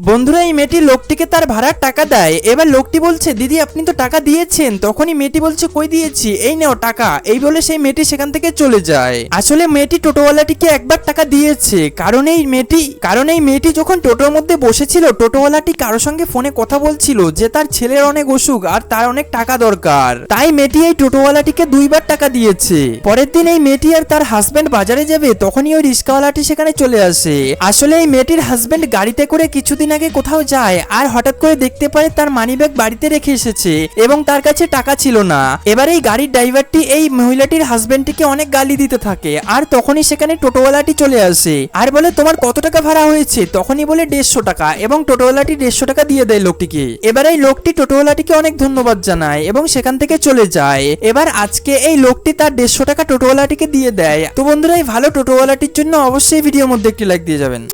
বন্ধুরা এই মেয়েটি লোকটিকে তার ভাড়ার টাকা দেয়। এবার লোকটি বলছে দিদি আপনি তো টাকা দিয়েছেন। তখনই মেয়েটি বলছে কই দিয়েছি, এই নাও টাকা, এই বলে সেই মেয়েটি সেখান থেকে চলে যায়। আসলে মেয়েটি টোটোওয়ালাটিকে একবার টাকা দিয়েছে, কারণ এই মেয়েটি যখন টোটোর মধ্যে বসেছিল টোটোওয়ালাটি কারোর সঙ্গে ফোনে কথা বলছিল যে তার ছেলের অনেক অসুখ আর তার অনেক টাকা দরকার, তাই মেয়েটি এই টোটোওয়ালাটিকে দুইবার টাকা দিয়েছে। পরের দিন এই মেয়েটি আর তার হাজবেন্ড বাজারে যাবে, তখনই ওই রিস্কাওয়ালাটি সেখানে চলে আসে। আসলে এই মেয়েটির হাজবেন্ড গাড়িতে করে কিছুদিন আগে কোথাও যায় আর হঠাৎ করে দেখতে পারে তার মানিব্যাগ বাড়িতে রেখে এসেছে এবং তার কাছে টাকা ছিল না। এবার এই গাড়ির ড্রাইভারটি এই মহিলাটির হাজবেন্ডটিকে অনেক গালি দিতে থাকে, আর তখনই সেখানে টোটোওয়ালাটি চলে আসে আর বলে তোমার কত টাকা ভাড়া হয়েছে, তখনই বলে 150 টাকা, এবং টোটোওয়ালাটি 150 টাকা দিয়ে দেয় লোকটিকে। এবার এই লোকটি টোটোওয়ালাটিকে অনেক ধন্যবাদ জানায় এবং সেখান থেকে চলে যায়। এবার আজকে এই লোকটি তার 150 টাকা টোটোওয়ালাটিকে দিয়ে দেয়। তো বন্ধুরা এই ভালো টোটোওয়ালাটির জন্য অবশ্যই ভিডিওর মধ্যে একটি লাইক দিয়ে যাবেন।